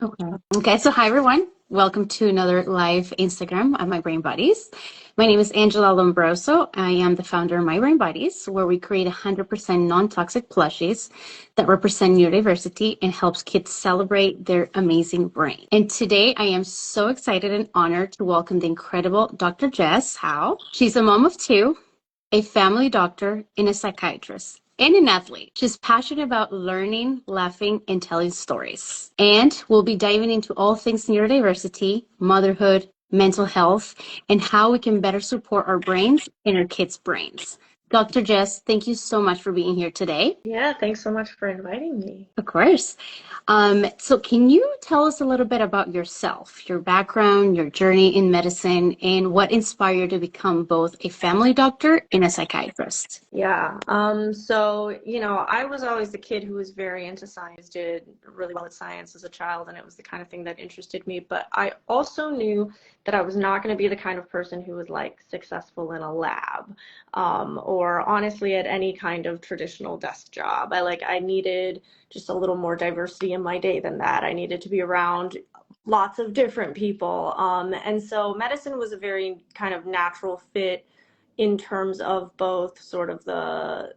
Okay. Okay. So hi everyone. Welcome to another live Instagram of My Brain Buddies. My name is Angela Lombroso. I am the founder of My Brain Buddies, where we create 100% non-toxic plushies that represent neurodiversity and helps kids celebrate their amazing brain. And today I am so excited and honored to welcome the incredible Dr. Jess Hao. She's a mom of two, a family doctor, and a psychiatrist, and an athlete. She's passionate about learning, laughing, and telling stories. And we'll be diving into all things neurodiversity, motherhood, mental health, and how we can better support our brains and our kids' brains. Dr. Jess, thank you so much for being here today. Yeah, thanks so much for inviting me. Of course. So can you tell us a little bit about yourself, your background, your journey in medicine, and what inspired you to become both a family doctor and a psychiatrist? I was always the kid who was very into science, did really well at science as a child, and it was the kind of thing that interested me. But I also knew that I was not going to be the kind of person who was like successful in a lab, or honestly at any kind of traditional desk job. I needed just a little more diversity in my day than that. I needed to be around lots of different people. And so medicine was a very kind of natural fit in terms of both sort of the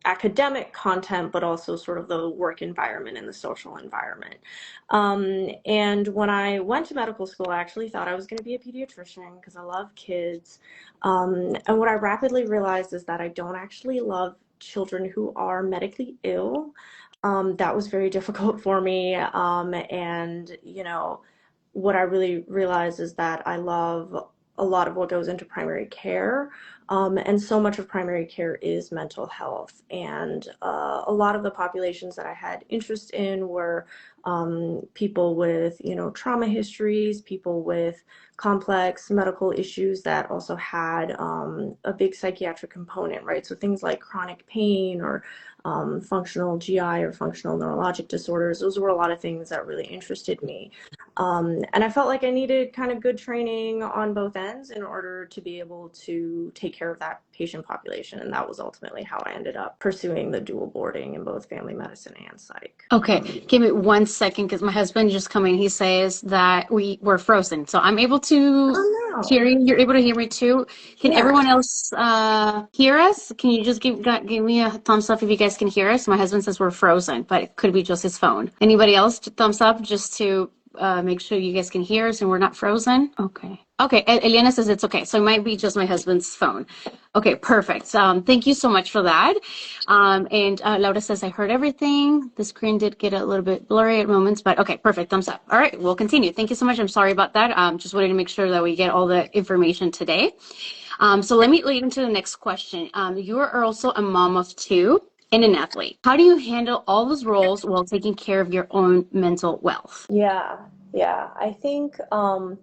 academic content, but also sort of the work environment and the social environment. And when I went to medical school, I actually thought I was going to be a pediatrician because I love kids. And what I rapidly realized is that I don't actually love children who are medically ill. That was very difficult for me. What I really realized is that I love a lot of what goes into primary care. And so much of primary care is mental health. And a lot of the populations that I had interest in were people with, trauma histories, people with complex medical issues that also had a big psychiatric component, right? So things like chronic pain or functional GI or functional neurologic disorders, those were a lot of things that really interested me. And I felt like I needed kind of good training on both ends in order to be able to take care of that patient population. And that was ultimately how I ended up pursuing the dual boarding in both family medicine and psych. Okay, give me 1 second because my husband just coming. He says that we were frozen. So I'm able to Oh hear no. you. You're able to hear me too. Can Yeah. everyone else hear us? Can you just give me a thumbs up if you guys can hear us? My husband says we're frozen, but it could be just his phone. Anybody else? Thumbs up just to make sure you guys can hear us and we're not frozen. Okay. Okay, Eliana says it's okay. So it might be just my husband's phone. Okay, perfect. Thank you so much for that. And Laura says, I heard everything. The screen did get a little bit blurry at moments, but okay, perfect. Thumbs up. All right, we'll continue. Thank you so much. I'm sorry about that. Just wanted to make sure that we get all the information today. So let me lead into the next question. You are also a mom of two and an athlete. How do you handle all those roles while taking care of your own mental wealth? Yeah, yeah. I think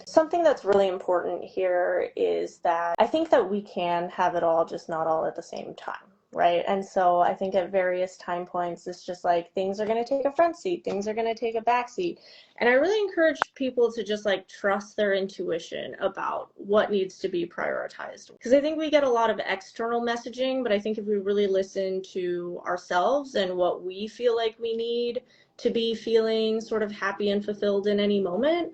something that's really important here is that I think that we can have it all, just not all at the same time, right? And so I think at various time points, it's just like things are going to take a front seat, things are going to take a back seat. And I really encourage people to just like trust their intuition about what needs to be prioritized. Because I think we get a lot of external messaging, but I think if we really listen to ourselves and what we feel like we need to be feeling sort of happy and fulfilled in any moment,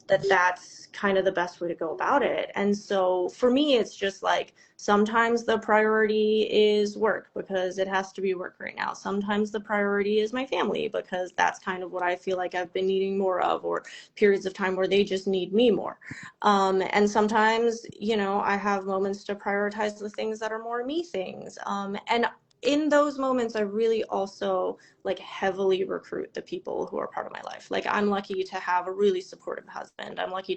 that's kind of the best way to go about it. And so for me, it's just like sometimes the priority is work because it has to be work right now. Sometimes the priority is my family because that's kind of what I feel like I've been needing more of, or periods of time where they just need me more. And sometimes, I have moments to prioritize the things that are more me things. And in those moments, I really also like heavily recruit the people who are part of my life. Like I'm lucky to have a really supportive husband. I'm lucky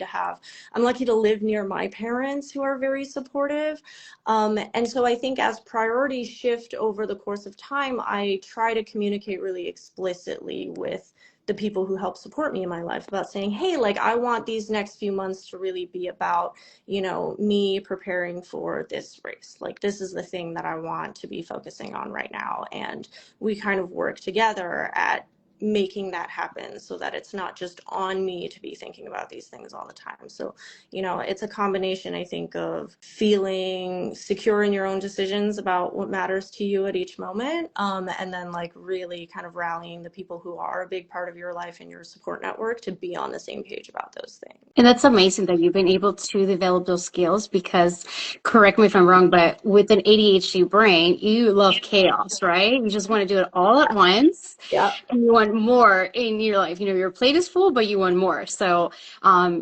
to live near my parents who are very supportive. And so I think as priorities shift over the course of time, I try to communicate really explicitly with the people who help support me in my life about saying, hey, like I want these next few months to really be about, me preparing for this race. Like this is the thing that I want to be focusing on right now. And we kind of work together at making that happen so that it's not just on me to be thinking about these things all the time. So, it's a combination, I think, of feeling secure in your own decisions about what matters to you at each moment, and then like really kind of rallying the people who are a big part of your life and your support network to be on the same page about those things. And that's amazing that you've been able to develop those skills because, correct me if I'm wrong, but with an ADHD brain, you love chaos, right? You just want to do it all at once. Yeah. And you want more in your life. Your plate is full, but you want more. So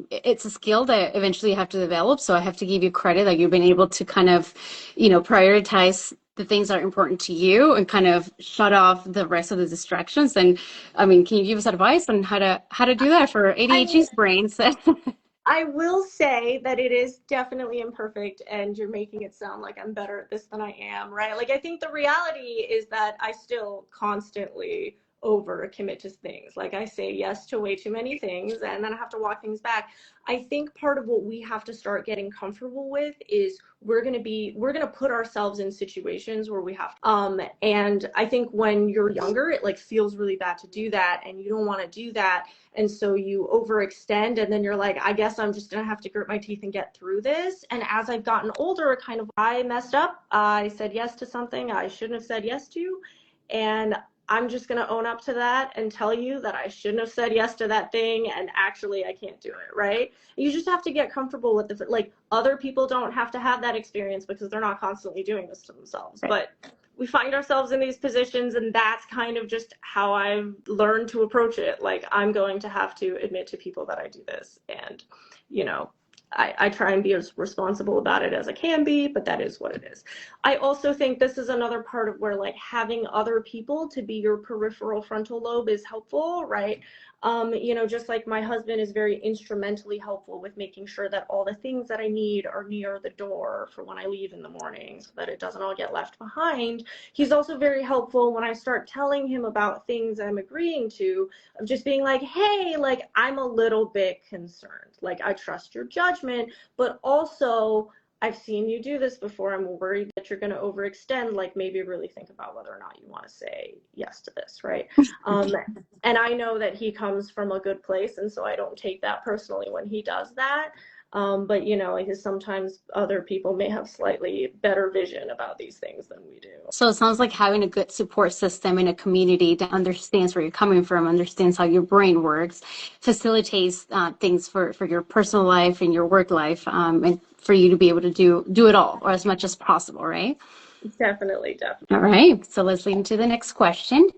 it's a skill that eventually you have to develop. So I have to give you credit that you've been able to kind of, prioritize the things that are important to you and kind of shut off the rest of the distractions. And I mean, can you give us advice on how to do that for ADHD's brains? I will say that it is definitely imperfect, and you're making it sound like I'm better at this than I am, right? Like, I think the reality is that I still constantly over commit to things. Like, I say yes to way too many things, and then I have to walk things back. I think part of what we have to start getting comfortable with is we're going to put ourselves in situations where we have and I think when you're younger, it like feels really bad to do that, and you don't want to do that. And so you overextend, and then you're like, I guess I'm just going to have to grit my teeth and get through this. And as I've gotten older, I messed up. I said yes to something I shouldn't have said yes to. And I'm just going to own up to that and tell you that I shouldn't have said yes to that thing. And actually, I can't do it, right? You just have to get comfortable with like, other people don't have to have that experience because they're not constantly doing this to themselves. Right. But we find ourselves in these positions, and that's kind of just how I've learned to approach it. Like, I'm going to have to admit to people that I do this, and I try and be as responsible about it as I can be, but that is what it is. I also think this is another part of where like having other people to be your peripheral frontal lobe is helpful, right? Just like my husband is very instrumentally helpful with making sure that all the things that I need are near the door for when I leave in the morning so that it doesn't all get left behind. He's also very helpful when I start telling him about things I'm agreeing to, of just being like, hey, like, I'm a little bit concerned. Like, I trust your judgment, but also I've seen you do this before. I'm worried that you're going to overextend. Like, maybe really think about whether or not you want to say yes to this, right? And I know that he comes from a good place, and so I don't take that personally when he does that. But because sometimes other people may have slightly better vision about these things than we do. So it sounds like having a good support system in a community that understands where you're coming from, understands how your brain works, facilitates things for your personal life and your work life, and for you to be able to do it all, or as much as possible, right? Definitely. All right. So let's lead into the next question.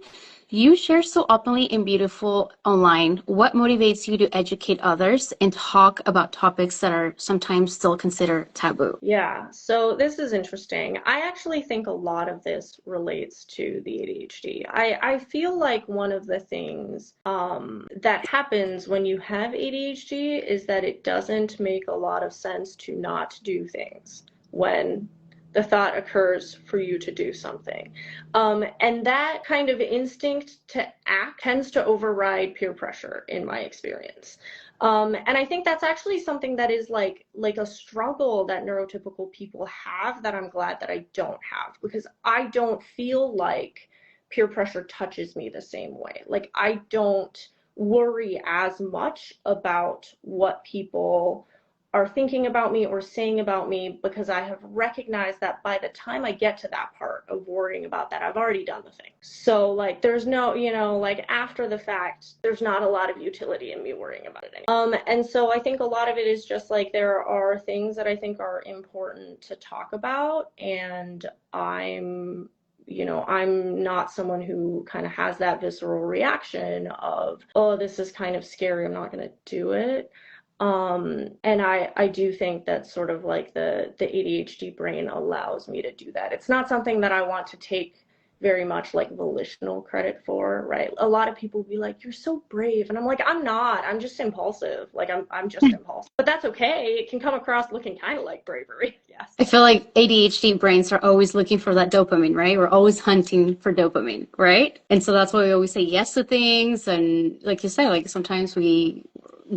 You share so openly and beautiful online. What motivates you to educate others and talk about topics that are sometimes still considered taboo? Yeah, so this is interesting. I actually think a lot of this relates to the ADHD. I feel like one of the things that happens when you have ADHD is that it doesn't make a lot of sense to not do things when the thought occurs for you to do something. And that kind of instinct to act tends to override peer pressure in my experience. And I think that's actually something that is like a struggle that neurotypical people have that I'm glad that I don't have, because I don't feel like peer pressure touches me the same way. Like, I don't worry as much about what people are thinking about me or saying about me, because I have recognized that by the time I get to that part of worrying about that, I've already done the thing. So like, there's no, like, after the fact, there's not a lot of utility in me worrying about it anymore. And so I think a lot of it is just like, there are things that I think are important to talk about, and I'm not someone who kind of has that visceral reaction of, oh, this is kind of scary, I'm not going to do it. And I do think that sort of like the ADHD brain allows me to do that. It's not something that I want to take very much like volitional credit for, right? A lot of people will be like, you're so brave. And I'm like, I'm not, I'm just impulsive. Like, I'm just impulsive, but that's okay. It can come across looking kind of like bravery. Yes. I feel like ADHD brains are always looking for that dopamine, right? We're always hunting for dopamine, right? And so that's why we always say yes to things. And like you say, like sometimes we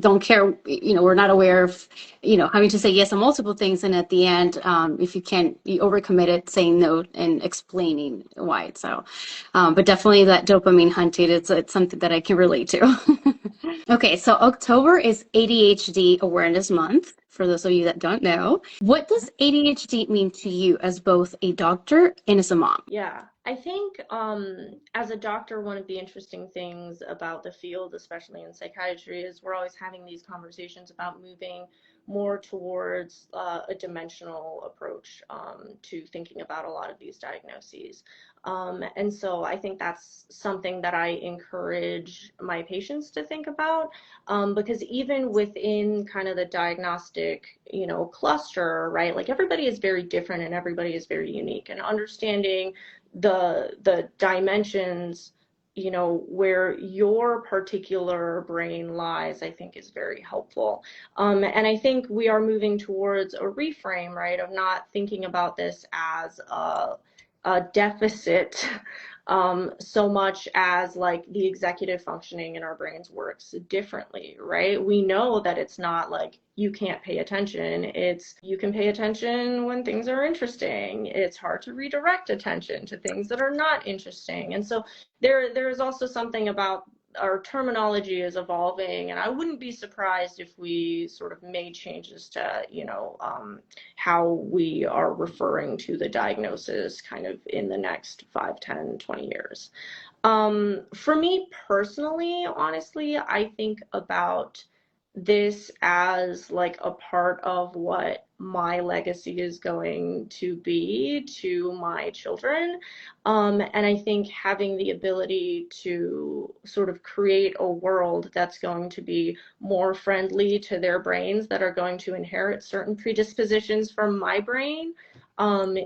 don't care, we're not aware of, having to say yes on multiple things. And at the end, if you can't be overcommitted, saying no and explaining why. So, but definitely that dopamine hunting, it's something that I can relate to. Okay, so October is ADHD Awareness Month, for those of you that don't know. What does ADHD mean to you as both a doctor and as a mom? Yeah, I think as a doctor, one of the interesting things about the field, especially in psychiatry, is we're always having these conversations about moving more towards a dimensional approach to thinking about a lot of these diagnoses. And so I think that's something that I encourage my patients to think about, because even within kind of the diagnostic, cluster, right? Like everybody is very different and everybody is very unique, and understanding the dimensions, where your particular brain lies, I think is very helpful. And I think we are moving towards a reframe, right, of not thinking about this as a deficit, so much as like the executive functioning in our brains works differently, right? We know that it's not like you can't pay attention. It's you can pay attention when things are interesting. It's hard to redirect attention to things that are not interesting. And so there's also something about our terminology is evolving, and I wouldn't be surprised if we sort of made changes to, how we are referring to the diagnosis kind of in the next 5, 10, 20 years. For me personally, honestly, I think about this as like a part of what my legacy is going to be to my children. And I think having the ability to sort of create a world that's going to be more friendly to their brains, that are going to inherit certain predispositions from my brain,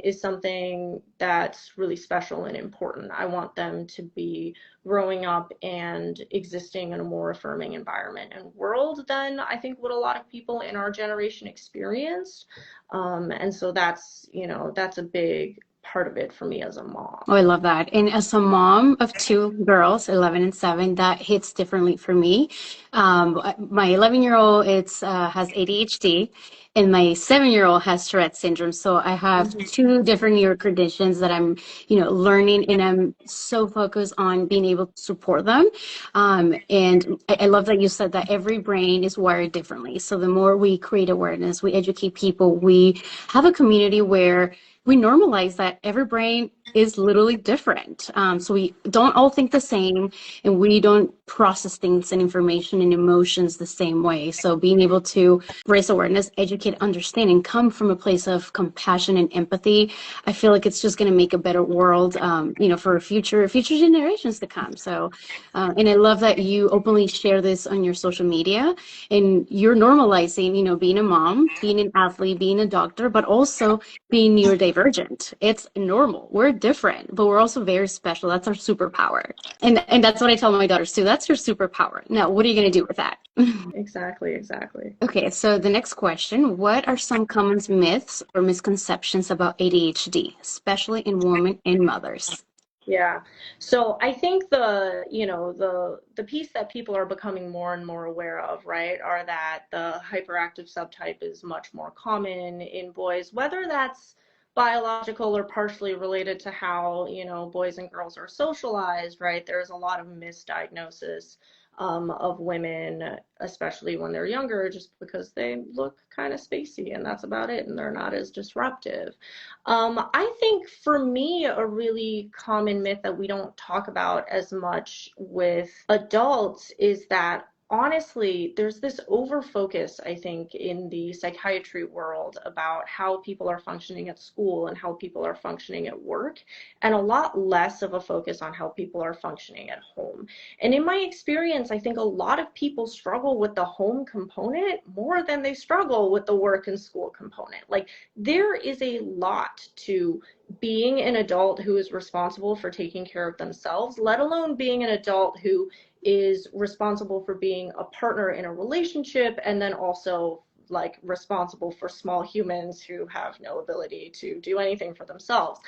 is something that's really special and important. I want them to be growing up and existing in a more affirming environment and world than I think what a lot of people in our generation experienced. And so that's a big part of it for me as a mom. Oh, I love that. And as a mom of two girls, 11 and 7, that hits differently for me. My 11-year-old has ADHD, and my 7-year-old has Tourette syndrome. So I have Mhm. two different neuro conditions that I'm, learning, and I'm so focused on being able to support them. And I love that you said that every brain is wired differently. So the more we create awareness, we educate people, we have a community where we normalize that every brain is literally different. So we don't all think the same, and we don't process things and information and emotions the same way. So being able to raise awareness, educate, understand, and come from a place of compassion and empathy, I feel like it's just going to make a better world, for future generations to come. So, and I love that you openly share this on your social media, and you're normalizing, being a mom, being an athlete, being a doctor, but also being neurodivergent. It's normal. We're different, but we're also very special. That's our superpower. And that's what I tell my daughters too. That's your superpower. Now, what are you going to do with that? Exactly, exactly. Okay, so the next question, what are some common myths or misconceptions about ADHD, especially in women and mothers? Yeah. So I think the piece that people are becoming more and more aware of, right, are that the hyperactive subtype is much more common in boys, whether that's biological or partially related to how, boys and girls are socialized, right? There's a lot of misdiagnosis of women, especially when they're younger, just because they look kind of spacey and that's about it, and they're not as disruptive. I think for me, a really common myth that we don't talk about as much with adults is that honestly, there's this over focus, I think, in the psychiatry world about how people are functioning at school and how people are functioning at work, and a lot less of a focus on how people are functioning at home. And in my experience, I think a lot of people struggle with the home component more than they struggle with the work and school component. Like, there is a lot to being an adult who is responsible for taking care of themselves, let alone being an adult who is responsible for being a partner in a relationship, and then also like responsible for small humans who have no ability to do anything for themselves.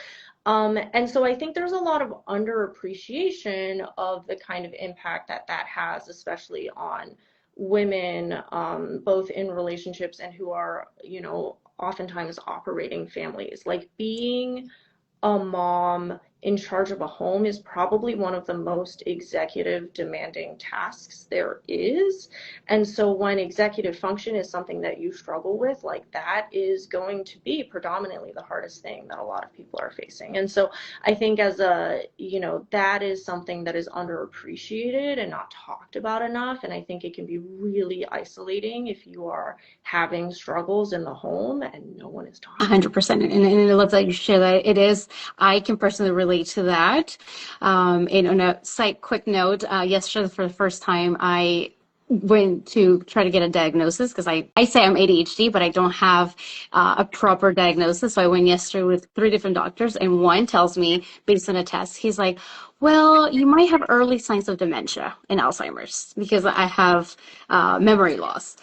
And so I think there's a lot of underappreciation of the kind of impact that that has, especially on women, both in relationships and who are, oftentimes operating families. Like being a mom in charge of a home is probably one of the most executive demanding tasks there is. And so when executive function is something that you struggle with, like that is going to be predominantly the hardest thing that a lot of people are facing. And so I think that is something that is underappreciated and not talked about enough. And I think it can be really isolating if you are having struggles in the home and no one is talking. 100%. And I love that you share that. It is, I can personally relate to that. And on a quick note, yesterday for the first time, I went to try to get a diagnosis because I say I'm ADHD, but I don't have a proper diagnosis. So I went yesterday with 3 different doctors, and one tells me, based on a test, he's like, well, you might have early signs of dementia and Alzheimer's because I have memory loss.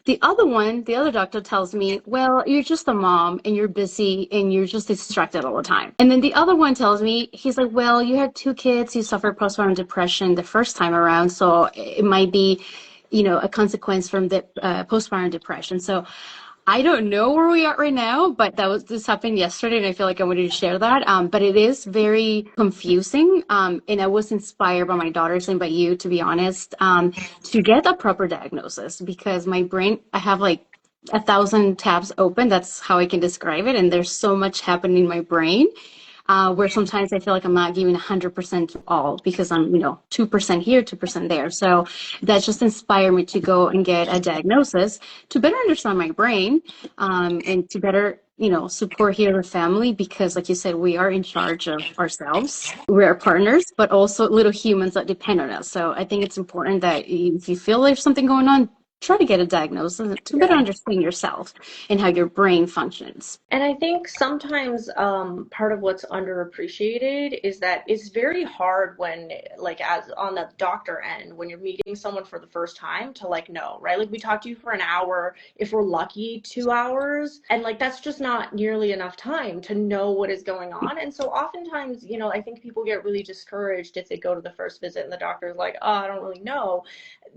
The other doctor tells me, well, you're just a mom and you're busy and you're just distracted all the time. And then the other one tells me, he's like, well, you had 2 kids, you suffered postpartum depression the first time around, so it might be, a consequence from the postpartum depression. So I don't know where we are right now, but this happened yesterday, and I feel like I wanted to share that. But it is very confusing, and I was inspired by my daughters and by you, to be honest, to get a proper diagnosis because my brain, I have like 1,000 tabs open. That's how I can describe it, and there's so much happening in my brain. Where sometimes I feel like I'm not giving 100% all because I'm, 2% here, 2% there. So that just inspired me to go and get a diagnosis to better understand my brain, and to better, support here the family because, like you said, we are in charge of ourselves. We are partners, but also little humans that depend on us. So I think it's important that if you feel there's something going on, try to get a diagnosis to better understand yourself and how your brain functions. And I think sometimes part of what's underappreciated is that it's very hard when, like, as on the doctor end, when you're meeting someone for the first time to, like, know, right? Like, we talk to you for an hour, if we're lucky, 2 hours, and, like, that's just not nearly enough time to know what is going on. And so oftentimes, I think people get really discouraged if they go to the first visit and the doctor's like, oh, I don't really know.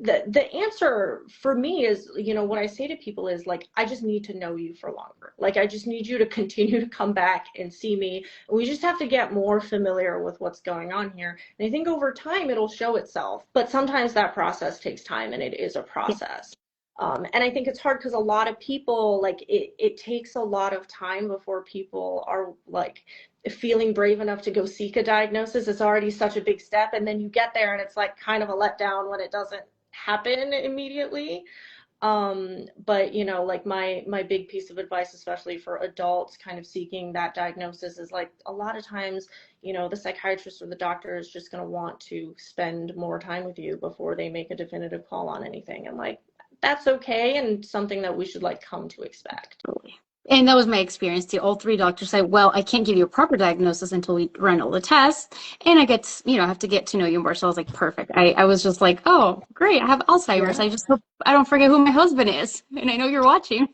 The answer for me is, what I say to people is like, I just need to know you for longer. Like, I just need you to continue to come back and see me. We just have to get more familiar with what's going on here. And I think over time it'll show itself. But sometimes that process takes time, and it is a process. And I think it's hard because a lot of people, like, it takes a lot of time before people are like feeling brave enough to go seek a diagnosis. It's already such a big step. And then you get there and it's like kind of a letdown when it doesn't happen immediately. But like my big piece of advice, especially for adults kind of seeking that diagnosis, is like a lot of times, the psychiatrist or the doctor is just going to want to spend more time with you before they make a definitive call on anything. And like, that's okay, and something that we should like come to expect. And that was my experience too. All 3 doctors said, well, I can't give you a proper diagnosis until we run all the tests. And I have to get to know you more. So I was like, perfect. I was just like, oh, great. I have Alzheimer's. Yeah. I just hope I don't forget who my husband is. And I know you're watching.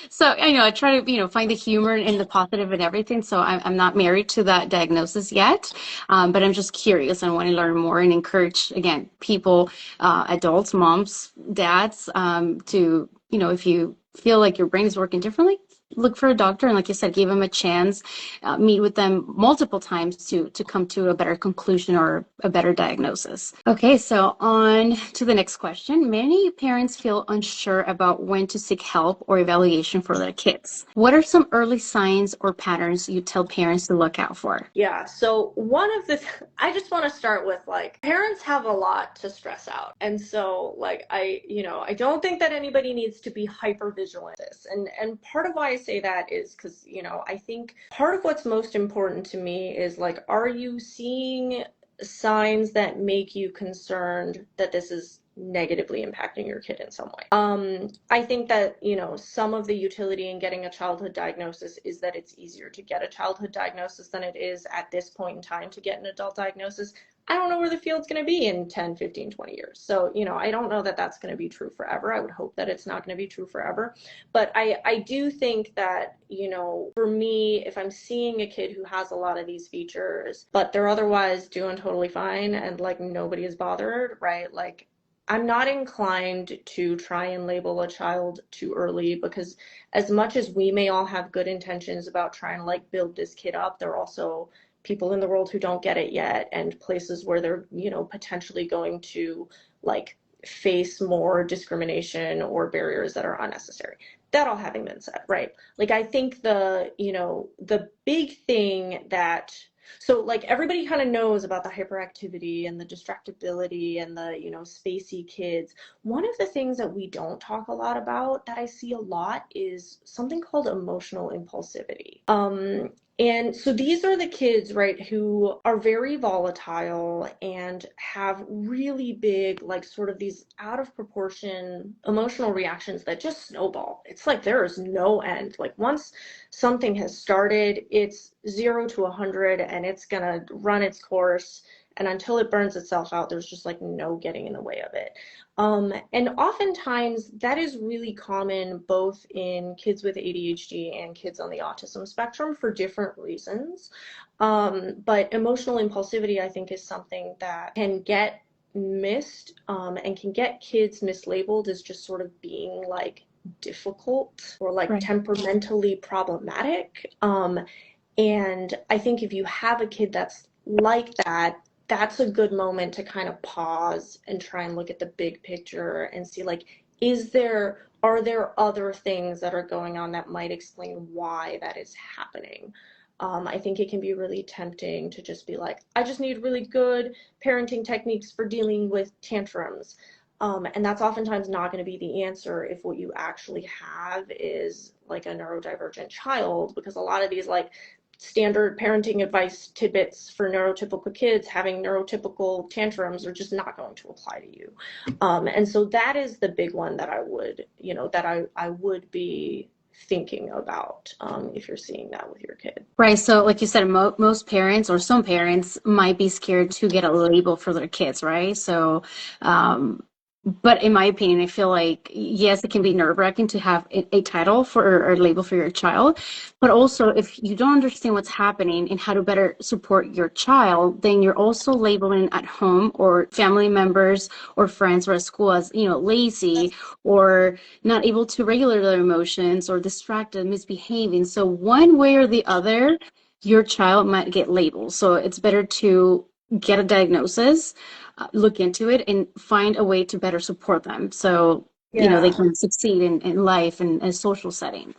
So I try to, find the humor and the positive and everything. So I'm not married to that diagnosis yet. But I'm just curious and want to learn more and encourage, again, people, adults, moms, dads, to, if you feel like your brain is working differently, look for a doctor, and like you said, give them a chance, meet with them multiple times to come to a better conclusion or a better diagnosis. Okay, so on to the next question. Many parents feel unsure about when to seek help or evaluation for their kids. What are some early signs or patterns you tell parents to look out for? Yeah, so I just want to start with, like, parents have a lot to stress out. And so, like, I don't think that anybody needs to be hyper vigilant this. And part of why I say that is because, I think part of what's most important to me is, like, are you seeing signs that make you concerned that this is negatively impacting your kid in some way? I think that, some of the utility in getting a childhood diagnosis is that it's easier to get a childhood diagnosis than it is at this point in time to get an adult diagnosis. I don't know where the field's going to be in 10, 15, 20 years. So, I don't know that that's going to be true forever. I would hope that it's not going to be true forever. But I do think that, for me, if I'm seeing a kid who has a lot of these features, but they're otherwise doing totally fine and like nobody is bothered, right? Like, I'm not inclined to try and label a child too early, because as much as we may all have good intentions about trying to like build this kid up, there are also people in the world who don't get it yet, and places where they're, potentially going to like face more discrimination or barriers that are unnecessary. That all having been said, right? Like I think the big thing that, so like everybody kind of knows about the hyperactivity and the distractibility and the, spacey kids. One of the things that we don't talk a lot about that I see a lot is something called emotional impulsivity. And so these are the kids, right, who are very volatile and have really big, like sort of these out of proportion emotional reactions that just snowball. It's like there is no end. Like once something has started, it's 0 to 100 and it's gonna run its course. And until it burns itself out, there's just like no getting in the way of it. And oftentimes that is really common both in kids with ADHD and kids on the autism spectrum for different reasons. But emotional impulsivity, I think, is something that can get missed, and can get kids mislabeled as just sort of being like difficult or like Right. temperamentally problematic. And I think if you have a kid that's like that, that's a good moment to kind of pause and try and look at the big picture and see like, are there other things that are going on that might explain why that is happening? I think it can be really tempting to just be like, I just need really good parenting techniques for dealing with tantrums. And that's oftentimes not going to be the answer if what you actually have is like a neurodivergent child, because a lot of these like standard parenting advice tidbits for neurotypical kids having neurotypical tantrums are just not going to apply to you. And so that is the big one that I would be thinking about, if you're seeing that with your kid. Right. So, like you said, most parents or some parents might be scared to get a label for their kids, right? So, um, but in my opinion, I feel like, yes, it can be nerve-wracking to have a title for or a label for your child. But also, if you don't understand what's happening and how to better support your child, then you're also labeling at home or family members or friends or at school as, lazy or not able to regulate their emotions or distracted, misbehaving. So one way or the other, your child might get labeled. So it's better to get a diagnosis, look into it, and find a way to better support them. So, they Yeah. can succeed in life and a social setting.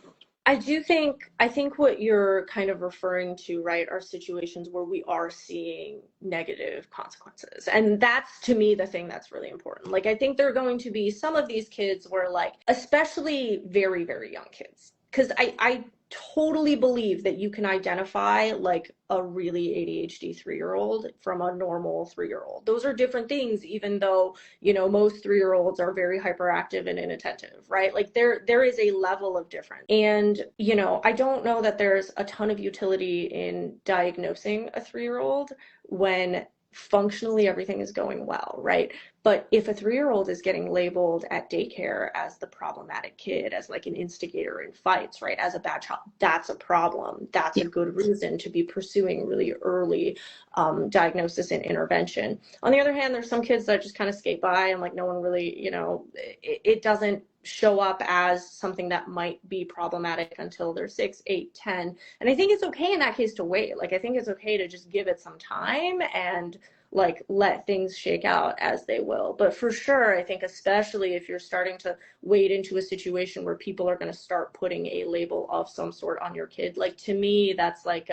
I think what you're kind of referring to, right, are situations where we are seeing negative consequences. And that's to me the thing that's really important. Like I think there are going to be some of these kids where like, especially very, very young kids, because I totally believe that you can identify like a really ADHD 3-year-old from a normal 3-year-old. Those are different things, even though most 3-year-olds are very hyperactive and inattentive, right? Like there is a level of difference. And I don't know that there's a ton of utility in diagnosing a 3-year-old when functionally everything is going well, right? But if a 3-year-old is getting labeled at daycare as the problematic kid, as like an instigator in fights, right, as a bad child, that's a problem. That's Yeah. a good reason to be pursuing really early diagnosis and intervention. On the other hand, there's some kids that just kind of skate by and like no one really, it doesn't show up as something that might be problematic until they're 6, 8, 10. And I think it's okay in that case to wait. Like I think it's okay to just give it some time and like let things shake out as they will. But for sure, I think especially if you're starting to wade into a situation where people are going to start putting a label of some sort on your kid, like to me, that's like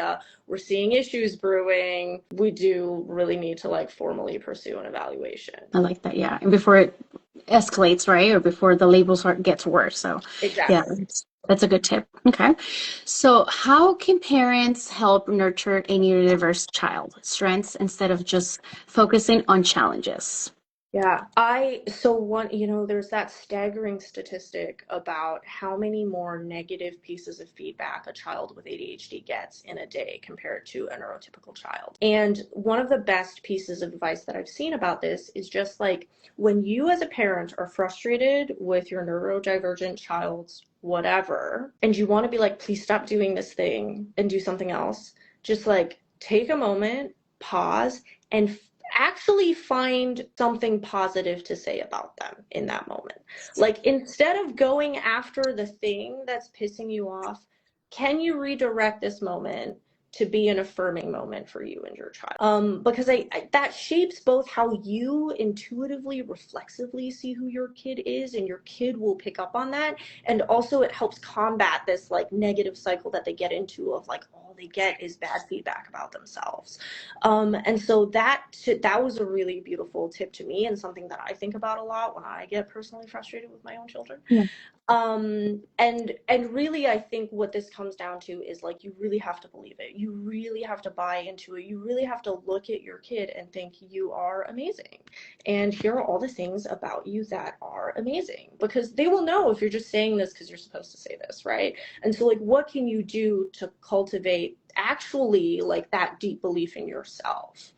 we're seeing issues brewing. We do really need to like formally pursue an evaluation. I like that. Yeah. And before it escalates, right? Or before the labels gets worse. So, yeah, Exactly. that's a good tip. Okay. So, how can parents help nurture a neurodiverse child strengths instead of just focusing on challenges? Yeah, so one, there's that staggering statistic about how many more negative pieces of feedback a child with ADHD gets in a day compared to a neurotypical child. And one of the best pieces of advice that I've seen about this is just like when you as a parent are frustrated with your neurodivergent child's whatever, and you want to be like, please stop doing this thing and do something else, just like take a moment, pause, and actually find something positive to say about them in that moment. Like, instead of going after the thing that's pissing you off, can you redirect this moment to be an affirming moment for you and your child? Because that shapes both how you intuitively, reflexively see who your kid is, and your kid will pick up on that. And also, it helps combat this like negative cycle that they get into of like all they get is bad feedback about themselves. And so that was a really beautiful tip to me, and something that I think about a lot when I get personally frustrated with my own children. Yeah. And really, I think what this comes down to is like, you really have to believe it. You really have to buy into it. You really have to look at your kid and think you are amazing. And here are all the things about you that are amazing, because they will know if you're just saying this because you're supposed to say this, right? And so like, what can you do to cultivate actually like that deep belief in yourself?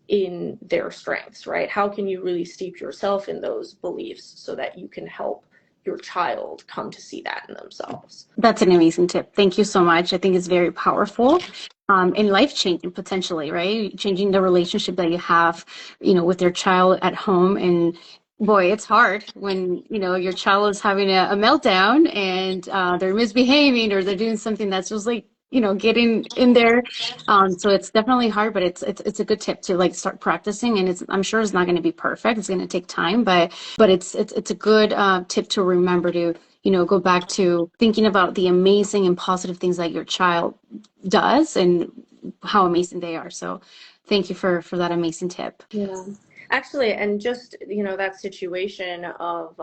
In their strengths, right? How can you really steep yourself in those beliefs so that you can help your child come to see that in themselves? That's an amazing tip. Thank you so much. I think it's very powerful, and life changing potentially, right? Changing the relationship that you have, with your child at home. And boy, it's hard when, your child is having a meltdown and they're misbehaving or they're doing something that's just like, getting in there. So it's definitely hard, but it's a good tip to like start practicing. And I'm sure it's not going to be perfect. It's going to take time, but it's a good tip to remember to, go back to thinking about the amazing and positive things that your child does and how amazing they are. So thank you for that amazing tip. Yeah. Actually, and just, that situation of,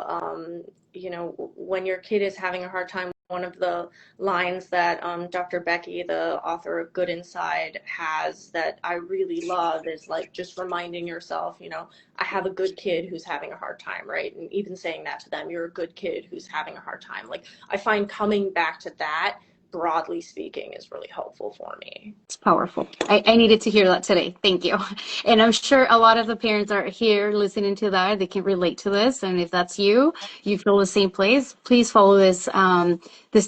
when your kid is having a hard time, one of the lines that Dr. Becky, the author of Good Inside, has that I really love is like, just reminding yourself, I have a good kid who's having a hard time, right? And even saying that to them, you're a good kid who's having a hard time. Like, I find coming back to that, broadly speaking, is really helpful for me. It's powerful. I needed to hear that today. Thank you. And I'm sure a lot of the parents are here listening to that. They can relate to this. And if that's you, you feel the same place, please follow this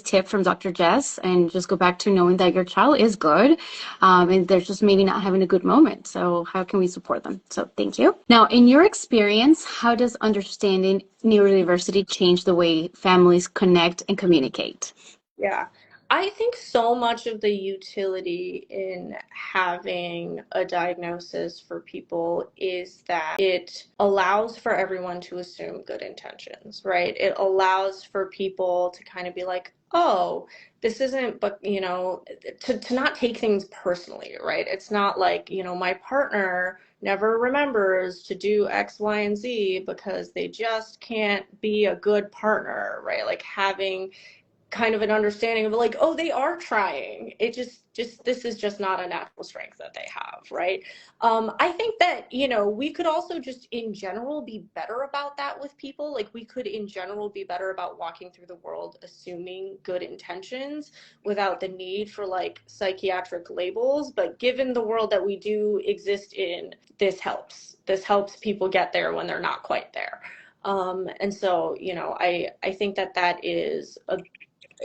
tip from Dr. Jess and just go back to knowing that your child is good. And they're just maybe not having a good moment. So how can we support them? So thank you. Now, in your experience, how does understanding neurodiversity change the way families connect and communicate? Yeah. I think so much of the utility in having a diagnosis for people is that it allows for everyone to assume good intentions, right? It allows for people to kind of be like, oh, this isn't, but, to not take things personally, right? It's not like, my partner never remembers to do X, Y, and Z because they just can't be a good partner, right? Like, having kind of an understanding of like, oh, they are trying. It just this is just not a natural strength that they have, right? I think that, we could also just in general be better about that with people. Like, we could in general be better about walking through the world assuming good intentions without the need for like psychiatric labels. But given the world that we do exist in, this helps people get there when they're not quite there. And so, I think that is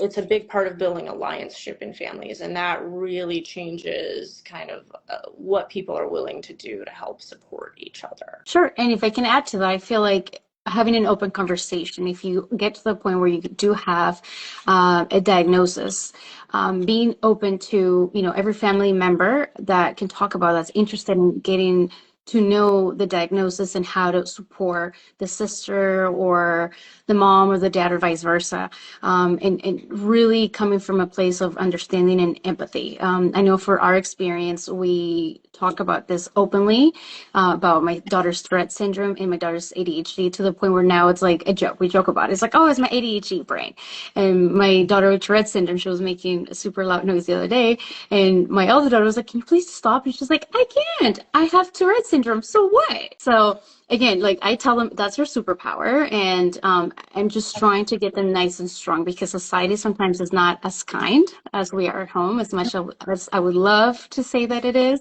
it's a big part of building allianceship in families, and that really changes kind of what people are willing to do to help support each other. Sure. And if I can add to that, I feel like having an open conversation, if you get to the point where you do have a diagnosis, being open to, every family member that can talk about that's interested in getting to know the diagnosis and how to support the sister or the mom or the dad or vice versa, and really coming from a place of understanding and empathy. I know for our experience, we talk about this openly, about my daughter's Tourette syndrome and my daughter's ADHD, to the point where now it's like a joke. We joke about it. It's like, oh, it's my ADHD brain. And my daughter with Tourette syndrome, she was making a super loud noise the other day. And my elder daughter was like, can you please stop? And she's like, I can't. I have Tourette syndrome. So what? So again, like I tell them that's your superpower, and I'm just trying to get them nice and strong because society sometimes is not as kind as we are at home, as much as I would love to say that it is.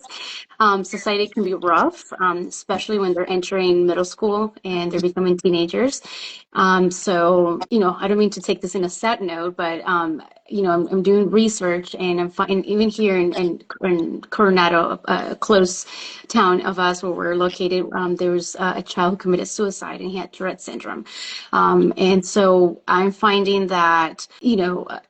Society can be rough, especially when they're entering middle school and they're becoming teenagers. So, I don't mean to take this in a sad note, but I'm doing research, and I'm finding even here in Coronado, a close town of us where we're located, there was a child who committed suicide, and he had Tourette syndrome. And so I'm finding that,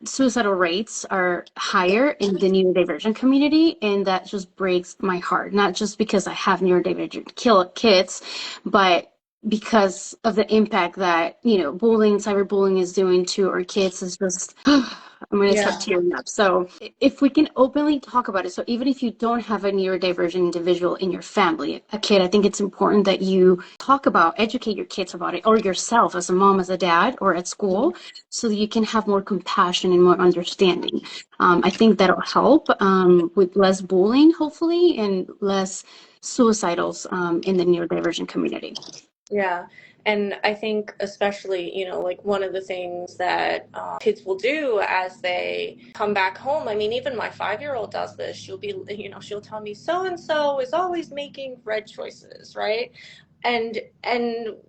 suicidal rates are higher in the neurodivergent community, and that just breaks my heart, not just because I have neurodivergent kids, but because of the impact that, bullying, cyberbullying is doing to our kids is just, I'm going to start Yeah. tearing up. So if we can openly talk about it, so even if you don't have a neurodivergent individual in your family, a kid, I think it's important that you talk about, educate your kids about it, or yourself as a mom, as a dad, or at school, so that you can have more compassion and more understanding. I think that'll help with less bullying, hopefully, and less suicidals in the neurodivergent community. Yeah. And I think especially, like one of the things that kids will do as they come back home. I mean, even my 5-year-old does this. She'll tell me so and so is always making red choices, right? And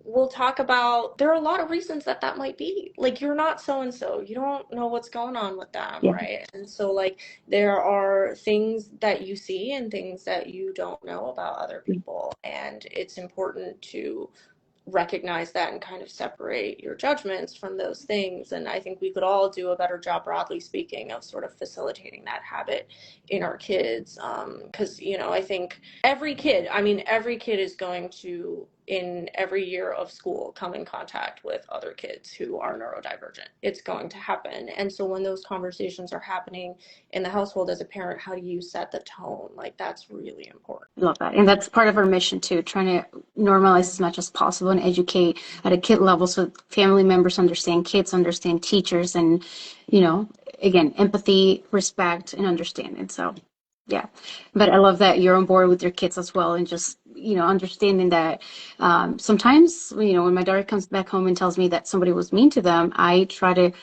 we'll talk about there are a lot of reasons that that might be. Like you're not so and so. You don't know what's going on with them, Yeah. right? And so like there are things that you see and things that you don't know about other people, and it's important to recognize that and kind of separate your judgments from those things. And I think we could all do a better job, broadly speaking, of sort of facilitating that habit in our kids. Because, I think every kid is going to, in every year of school, come in contact with other kids who are neurodivergent. It's going to happen. And so when those conversations are happening in the household as a parent, how do you set the tone? Like, that's really important. I love that. And that's part of our mission too, trying to normalize as much as possible and educate at a kid level so family members understand, kids understand, teachers, and, you know, again, empathy, respect, and understanding. So, yeah. But I love that you're on board with your kids as well, and just, understanding that sometimes, when my daughter comes back home and tells me that somebody was mean to them, I try to,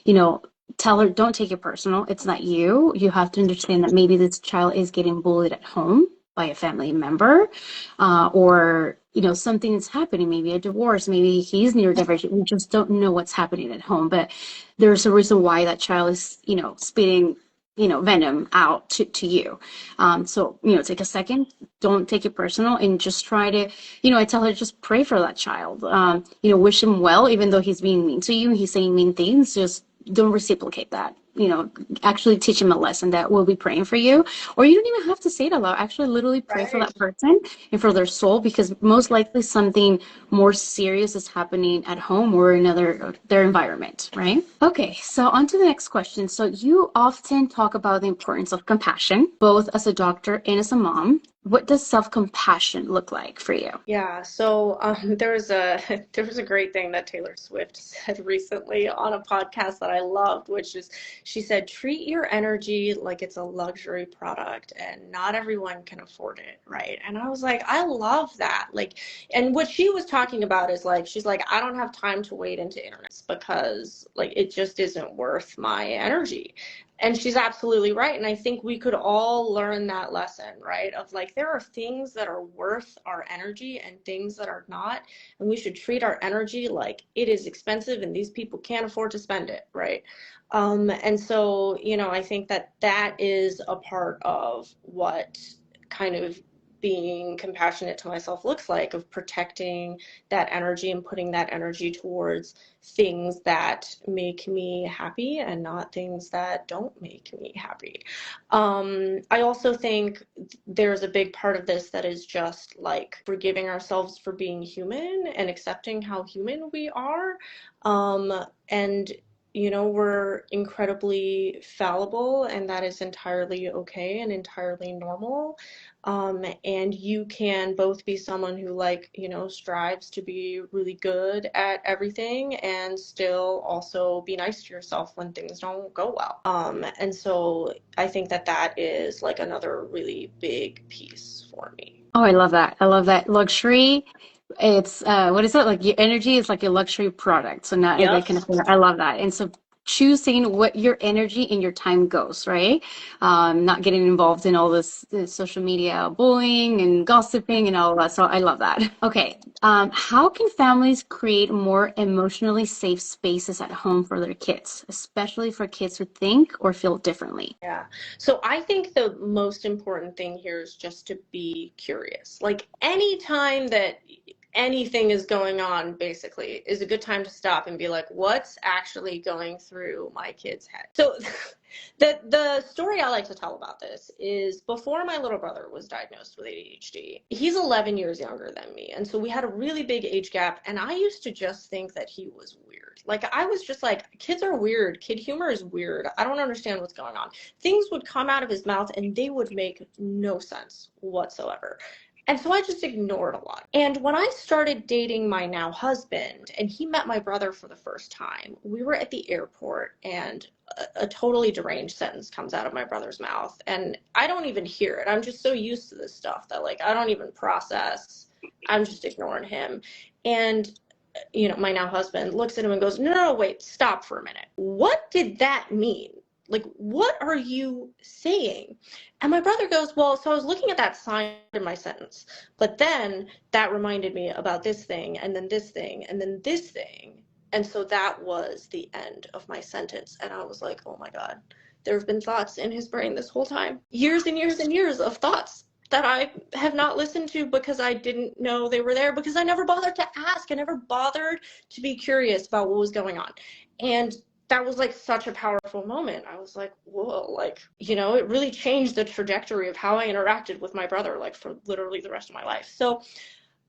you know, tell her, don't take it personal. It's not you. You have to understand that maybe this child is getting bullied at home by a family member, or something is happening, maybe a divorce, maybe he's neurodivergent. We just don't know what's happening at home, but there's a reason why that child is spitting venom out to you. So take a second, don't take it personal, and just try to, I tell her, just pray for that child. Wish him well, even though he's being mean to you, he's saying mean things. Just don't reciprocate that. Actually teach him a lesson that we'll be praying for you. Or you don't even have to say it aloud. Actually, literally pray for Right. that person and for their soul, because most likely something more serious is happening at home or in their environment, right? Okay, so on to the next question. So you often talk about the importance of compassion, both as a doctor and as a mom. What does self-compassion look like for you? Yeah, so there was a there was a great thing that Taylor Swift said recently on a podcast that I loved, which is she said, treat your energy like it's a luxury product and not everyone can afford it, right? And I was like, I love that. Like, and what she was talking about is like, she's like, I don't have time to wade into internet because like it just isn't worth my energy. And she's absolutely right. And I think we could all learn that lesson, right? Of like, there are things that are worth our energy and things that are not. And we should treat our energy like it is expensive and these people can't afford to spend it, right? And so, I think that that is a part of what kind of being compassionate to myself looks like, of protecting that energy and putting that energy towards things that make me happy and not things that don't make me happy. I also think there's a big part of this that is just like forgiving ourselves for being human and accepting how human we are. And we're incredibly fallible, and that is entirely okay and entirely normal. And you can both be someone who strives to be really good at everything and still also be nice to yourself when things don't go well. And so I think that that is like another really big piece for me. Oh, I love that. I love that. Luxury. It's what is it, like your energy is like a luxury product, so not Yep. everybody can afford it. I love that. And so choosing what your energy and your time goes, right? Not getting involved in all this social media bullying and gossiping and all that. So I love that. Okay, how can families create more emotionally safe spaces at home for their kids, especially for kids who think or feel differently? Yeah. So I think the most important thing here is just to be curious. Like anytime that anything is going on, basically, is a good time to stop and be like, what's actually going through my kid's head? So the story I like to tell about this is before my little brother was diagnosed with ADHD, he's 11 years younger than me. And so we had a really big age gap. And I used to just think that he was weird. Like I was just like, kids are weird. Kid humor is weird. I don't understand what's going on. Things would come out of his mouth and they would make no sense whatsoever. And so I just ignored a lot. And when I started dating my now husband and he met my brother for the first time, we were at the airport and a totally deranged sentence comes out of my brother's mouth. And I don't even hear it. I'm just so used to this stuff that like I don't even process. I'm just ignoring him. And my now husband looks at him and goes, no, no, no, wait, stop for a minute. What did that mean? Like, what are you saying? And my brother goes, well, so I was looking at that sign in my sentence, but then that reminded me about this thing, and then this thing, and then this thing. And so that was the end of my sentence. And I was like, oh my God, there have been thoughts in his brain this whole time. Years and years and years of thoughts that I have not listened to because I didn't know they were there, because I never bothered to ask. I never bothered to be curious about what was going on. And that was like such a powerful moment. I was like, whoa, like, it really changed the trajectory of how I interacted with my brother, like for literally the rest of my life. So,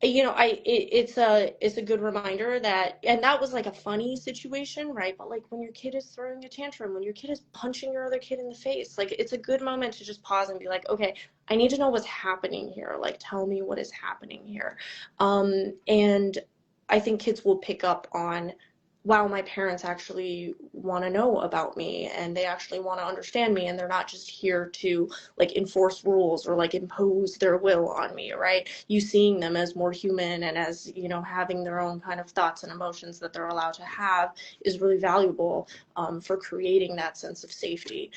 it's a good reminder that, and that was like a funny situation, right? But like when your kid is throwing a tantrum, when your kid is punching your other kid in the face, like it's a good moment to just pause and be like, okay, I need to know what's happening here. Like, tell me what is happening here. And I think kids will pick up on, wow, my parents actually want to know about me and they actually want to understand me, and they're not just here to like enforce rules or like impose their will on me, right? You seeing them as more human and as, having their own kind of thoughts and emotions that they're allowed to have is really valuable for creating that sense of safety.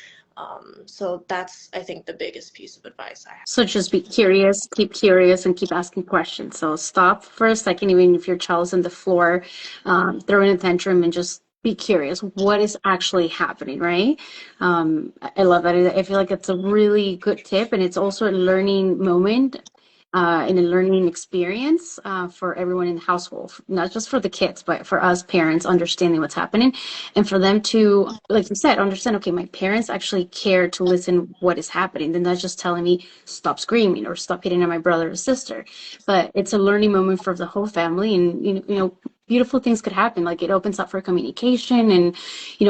So that's, I think, the biggest piece of advice I have. So just be curious, and keep asking questions. So stop for a second, even if your child's on the floor, throwing a tantrum, and just be curious. What is actually happening, right? I love that. I feel like it's a really good tip, and it's also a learning moment. And a learning experience for everyone in the household, not just for the kids, but for us parents, understanding what's happening, and for them to, like you said, understand, okay, my parents actually care to listen what is happening. They're not just telling me stop screaming or stop hitting on my brother or sister, but it's a learning moment for the whole family. And beautiful things could happen. Like it opens up for communication, and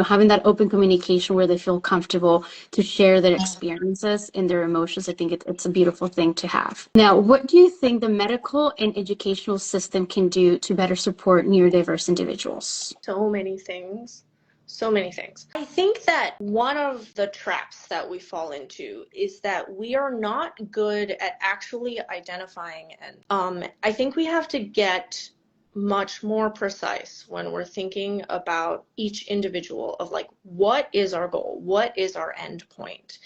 having that open communication where they feel comfortable to share their experiences and their emotions. I think it's a beautiful thing to have. Now, what do you think the medical and educational system can do to better support neurodiverse individuals? So many things. So many things. I think that one of the traps that we fall into is that we are not good at actually identifying, and I think we have to get much more precise when we're thinking about each individual of like, what is our goal? What is our end point?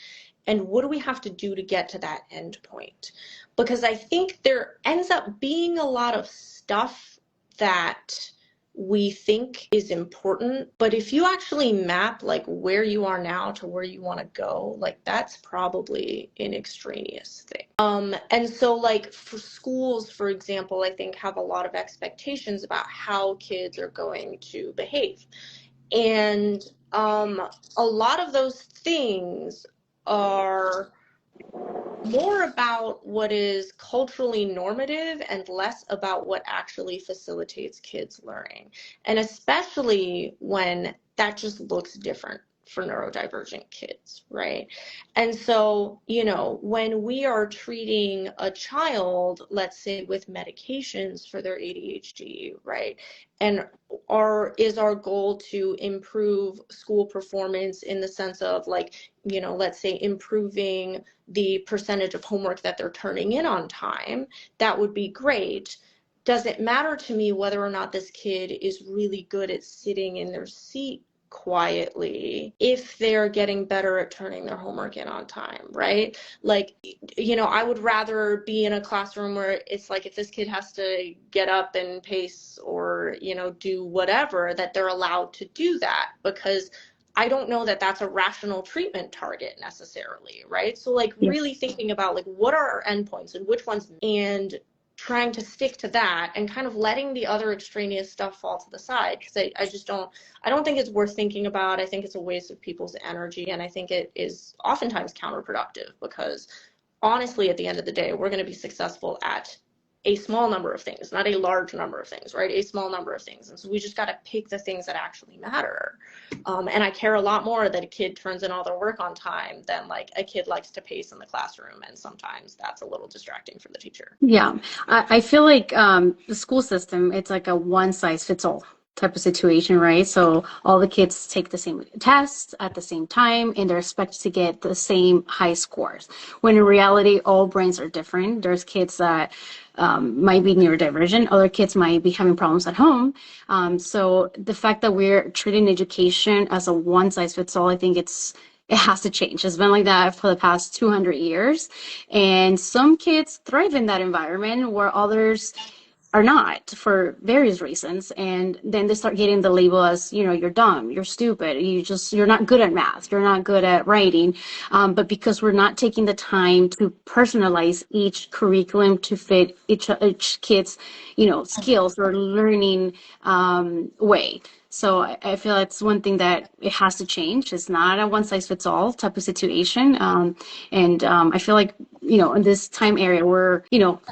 And what do we have to do to get to that end point? Because I think there ends up being a lot of stuff that we think is important, but if you actually map like where you are now to where you want to go, like that's probably an extraneous thing. And so like for schools, for example, I think have a lot of expectations about how kids are going to behave. And a lot of those things are more about what is culturally normative and less about what actually facilitates kids learning. And especially when that just looks different for neurodivergent kids, right? And so, when we are treating a child, let's say with medications for their ADHD, right? And is our goal to improve school performance in the sense of like, let's say improving the percentage of homework that they're turning in on time, that would be great. does it matter to me whether or not this kid is really good at sitting in their seat quietly if they're getting better at turning their homework in on time, right? Like, I would rather be in a classroom where it's like if this kid has to get up and pace or, do whatever, that they're allowed to do that, because I don't know that that's a rational treatment target necessarily, right? So like really thinking about like what are our endpoints and which ones, and trying to stick to that and kind of letting the other extraneous stuff fall to the side, because I don't think it's worth thinking about. I think it's a waste of people's energy, and I think it is oftentimes counterproductive, because honestly, at the end of the day, we're going to be successful at a small number of things, not a large number of things, right? A small number of things. And so we just got to pick the things that actually matter. And I care a lot more that a kid turns in all their work on time than like a kid likes to pace in the classroom. And sometimes that's a little distracting for the teacher. Yeah, I feel like the school system, it's like a one size fits all type of situation, right? So all the kids take the same tests at the same time and they're expected to get the same high scores. When in reality, all brains are different. There's kids that might be neurodivergent, other kids might be having problems at home. So the fact that we're treating education as a one size fits all, I think it has to change. It's been like that for the past 200 years. And some kids thrive in that environment where others are not for various reasons. And then they start getting the label as, you're dumb, you're stupid, you're not good at math, you're not good at writing. But because we're not taking the time to personalize each curriculum to fit each kid's, skills or learning way. So I feel it's one thing that it has to change. It's not a one size fits all type of situation. And I feel like, in this time area, we're,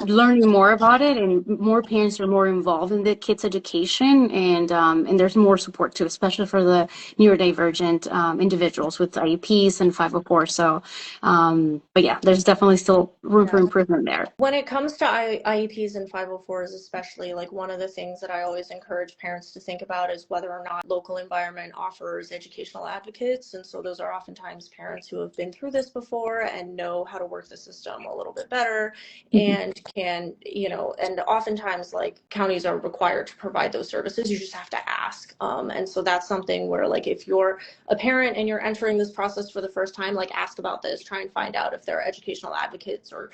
learning more about it, and more parents are more involved in the kids' education, and there's more support too, especially for the neurodivergent individuals with IEPs and 504. So, but yeah, there's definitely still room for improvement there. When it comes to IEPs and 504s, especially, like one of the things that I always encourage parents to think about is whether or not local environment offers educational advocates. And so those are oftentimes parents who have been through this before and know how to work the system a little bit better, and can, and oftentimes like counties are required to provide those services. You just have to ask. And so that's something where like if you're a parent and you're entering this process for the first time, like ask about this, try and find out if there are educational advocates or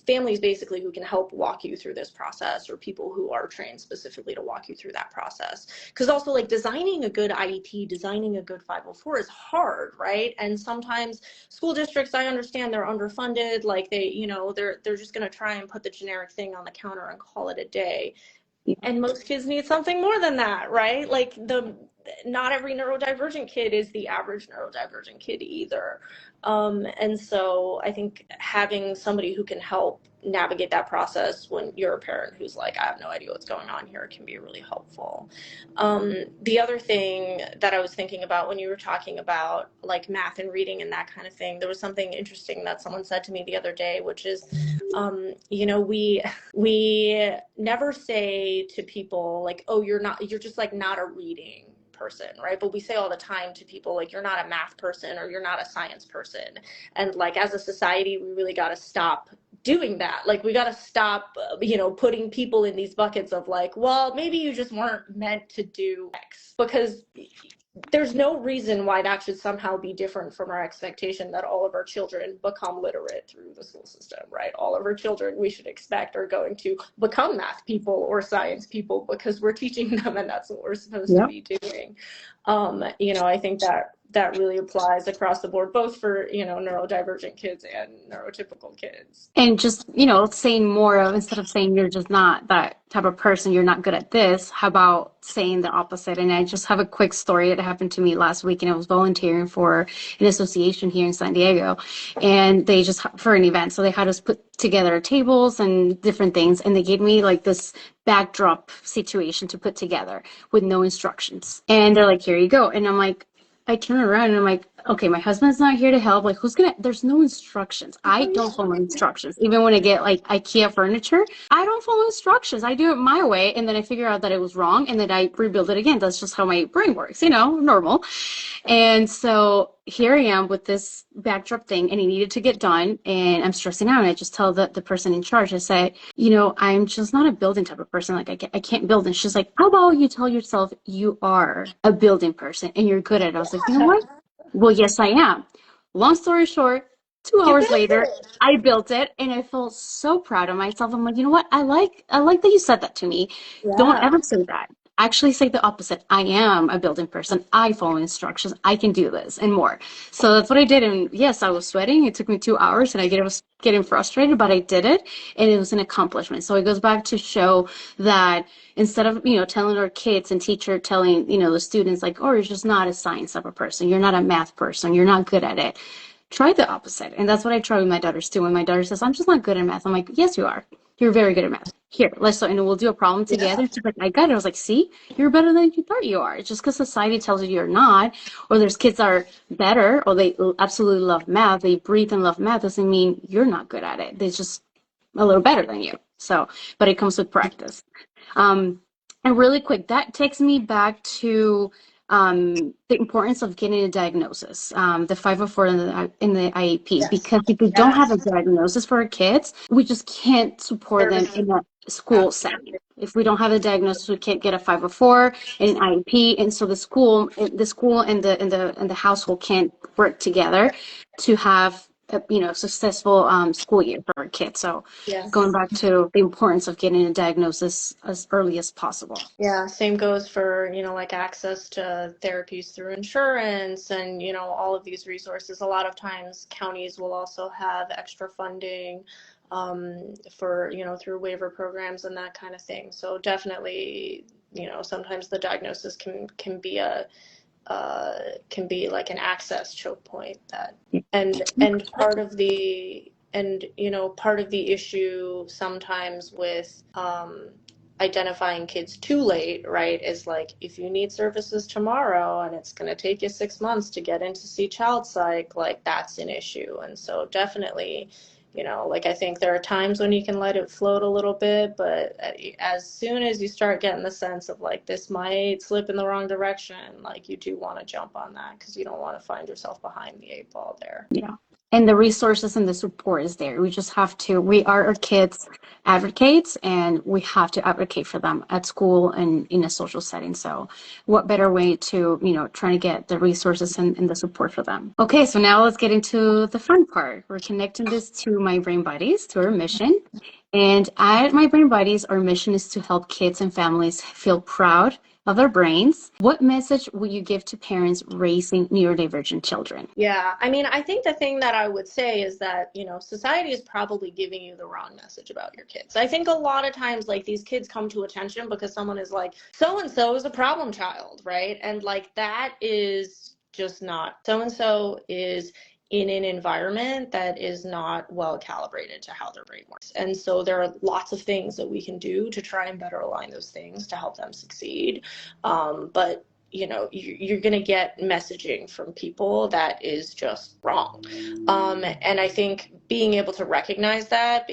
families basically who can help walk you through this process, or people who are trained specifically to walk you through that process. Because also like designing a good IEP, designing a good 504 is hard, right? And sometimes school districts, I understand they're underfunded, like they're just going to try and put the generic thing on the counter and call it a day. And most kids need something more than that, right? Like not every neurodivergent kid is the average neurodivergent kid either. And so I think having somebody who can help navigate that process when you're a parent who's like, I have no idea what's going on here, can be really helpful. The other thing that I was thinking about when you were talking about like math and reading and that kind of thing, there was something interesting that someone said to me the other day, which is, we never say to people like, oh, you're just like not a reading person, right? But we say all the time to people like, you're not a math person or you're not a science person. And like as a society, we really got to stop doing that. Like we got to stop, putting people in these buckets of like, well, maybe you just weren't meant to do X, because there's no reason why that should somehow be different from our expectation that all of our children become literate through the school system, right? All of our children, we should expect, are going to become math people or science people because we're teaching them, and that's what we're supposed to be doing. I think that really applies across the board, both for, neurodivergent kids and neurotypical kids. And just, saying more of, instead of saying you're just not that type of person, you're not good at this, how about saying the opposite? And I just have a quick story that happened to me last week, and I was volunteering for an association here in San Diego, and they just, for an event, so they had us put together tables and different things, and they gave me like this backdrop situation to put together with no instructions. And they're like, here you go. And I'm like, I turn around and I'm like, okay, my husband's not here to help. Like, there's no instructions. I don't follow instructions. Even when I get like IKEA furniture, I don't follow instructions. I do it my way. And then I figure out that it was wrong. And then I rebuild it again. That's just how my brain works, normal. And so, here I am with this backdrop thing and it needed to get done and I'm stressing out. And I just tell the person in charge, I say, I'm just not a building type of person. Like I can't build. And she's like, how about you tell yourself you are a building person and you're good at it? I was like, you know what? Well, yes, I am. Long story short, two You hours built later, it. I built it and I felt so proud of myself. I'm like, you know what? I like that you said that to me. Don't Yeah. ever say that. Actually say the opposite. I am a building person. I follow instructions. I can do this and more. So that's what I did. And yes, I was sweating. It took me 2 hours and I was getting frustrated, but I did it and it was an accomplishment. So it goes back to show that instead of, telling our kids and teacher telling, the students like, oh, you're just not a science type of person. You're not a math person. You're not good at it. Try the opposite. And that's what I try with my daughters too. When my daughter says, I'm just not good at math, I'm like, yes, you are. You're very good at math. Here, and we'll do a problem Yeah. together. She's like, I got it. I was like, see, you're better than you thought you are. It's just because society tells you you're not, or there's kids that are better, or they absolutely love math, they breathe and love math, doesn't mean you're not good at it. They're just a little better than you. So, but it comes with practice. Um, and really quick, that takes me back to the importance of getting a diagnosis, the 504 in the IEP, Yes. because if we don't have a Yes. diagnosis for our kids, we just can't support them Services. in a school setting. Absolutely. If we don't have a diagnosis, we can't get a 504 and an IEP, and so the school and the household can't work together to have a successful school year for our kids. So going Yes. back to the importance of getting a diagnosis as early as possible. Yeah, same goes for, like access to therapies through insurance and, all of these resources. A lot of times counties will also have extra funding for, through waiver programs and that kind of thing. So definitely, sometimes the diagnosis can be like an access choke point that and part of the issue sometimes with identifying kids too late, right, is like if you need services tomorrow and it's going to take you 6 months to get in to see child psych, like that's an issue. And so definitely, like I think there are times when you can let it float a little bit, but as soon as you start getting the sense of like this might slip in the wrong direction, like you do want to jump on that because you don't want to find yourself behind the eight ball there. Yeah. And the resources and the support is there. We are our kids' advocates and we have to advocate for them at school and in a social setting. So what better way to, try to get the resources and the support for them. Okay, so now let's get into the fun part. We're connecting this to My Brain Buddies, to our mission. And at My Brain Buddies, our mission is to help kids and families feel proud of their brains. What message would you give to parents raising neurodivergent children? Yeah, I mean, I think the thing that I would say is that, society is probably giving you the wrong message about your kids. I think a lot of times, like, these kids come to attention because someone is like, so and so is a problem child, right? And, like, that is just not. So and so is in an environment that is not well calibrated to how their brain works. And so there are lots of things that we can do to try and better align those things to help them succeed. But you're going to get messaging from people that is just wrong. And I think being able to recognize that